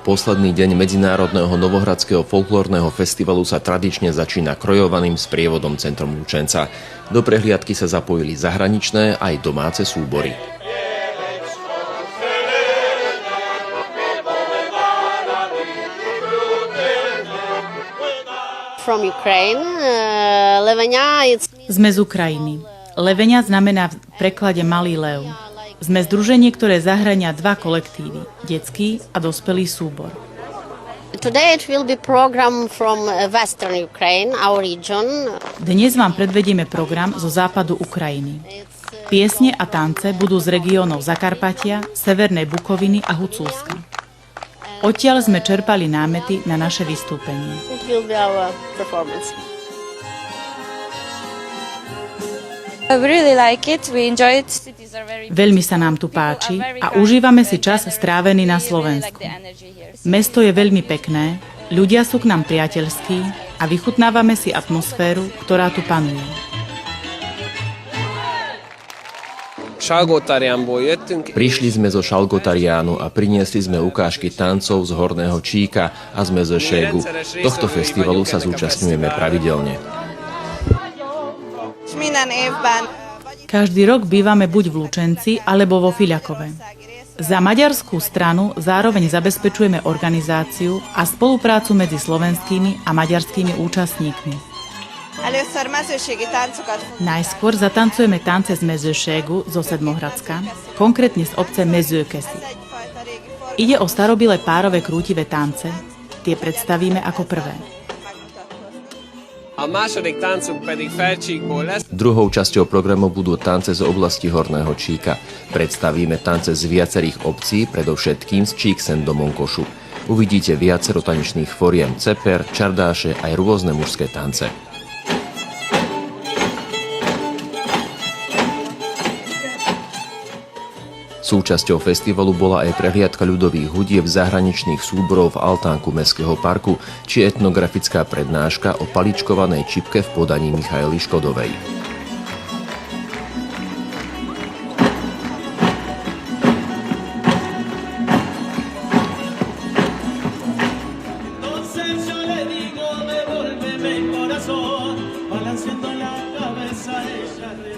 Posledný deň Medzinárodného novohradského folklórneho festivalu sa tradične začína krojovaným sprievodom Centrom Lučenca. Do prehliadky sa zapojili zahraničné aj domáce súbory. Sme z Ukrajiny. Levenia znamená v preklade malý lev. Sme združenie, ktoré zahrania dva kolektívy, detský a dospelý súbor. Dnes vám predvedieme program zo západu Ukrajiny. Piesne a tance budú z regiónov Zakarpatia, Severnej Bukoviny a Huculska. Odtiaľ sme čerpali námety na naše vystúpenie. Veľmi sa nám tu páči a užívame si čas strávený na Slovensku. Mesto je veľmi pekné, ľudia sú k nám priateľskí a vychutnávame si atmosféru, ktorá tu panuje. Prišli sme zo Šalgotariánu a priniesli sme ukážky tancov z Horného Číka a z Mezőségu. Tohto festivalu sa zúčastňujeme pravidelne. Každý rok bývame buď v Lučenci, alebo vo Fiľakove. Za maďarskú stranu zároveň zabezpečujeme organizáciu a spoluprácu medzi slovenskými a maďarskými účastníkmi. Najskôr zatancujeme tance z Mezőségu zo Sedmohradska, konkrétne z obce Mezőkeszi. Ide o starobilé párové krútivé tance, tie predstavíme ako prvé. Druhou časťou programu budú tance z oblasti Horného Číka. Predstavíme tance z viacerých obcí, predovšetkým z Číksen do Monkošu. Uvidíte viacero tanečných foriem, ceper, čardáše aj rôzne mužské tance. Súčasťou festivalu bola aj prehliadka ľudových hudieb zahraničných súborov v altánku Mestského parku či etnografická prednáška o paličkovanej čipke v podaní Michaely Škodovej.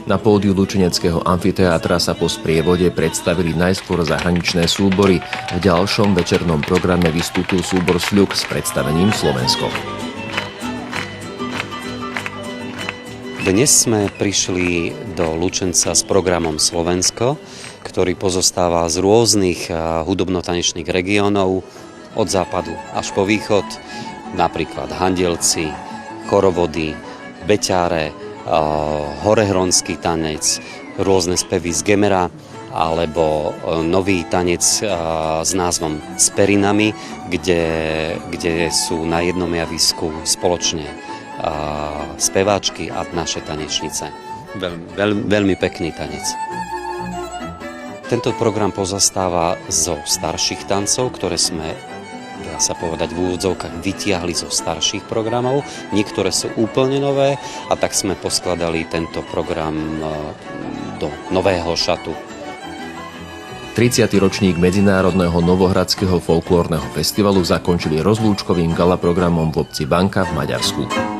Na pódiu Lučeneckého amfiteátra sa po sprievode predstavili najskôr zahraničné súbory. V ďalšom večernom programe vystúpil súbor Sľuk s predstavením Slovensko. Dnes sme prišli do Lučenca s programom Slovensko, ktorý pozostáva z rôznych hudobno-tanečných regiónov od západu až po východ, napríklad Handielci, Chorovody, Beťáre, horehronský tanec, rôzne spevy z Gemera alebo nový tanec s názvom S perinami, kde sú na jednom javisku spoločne speváčky a naše tanečnice. Veľmi pekný tanec. Tento program pozastáva zo starších tancov, ktoré sme, dá sa povedať, v úvodzovkách vytiahli zo starších programov. Niektoré sú úplne nové a tak sme poskladali tento program do nového šatu. 30. ročník Medzinárodného novohradského folklórneho festivalu zakončili rozlúčkovým galaprogramom v obci Banka v Maďarsku.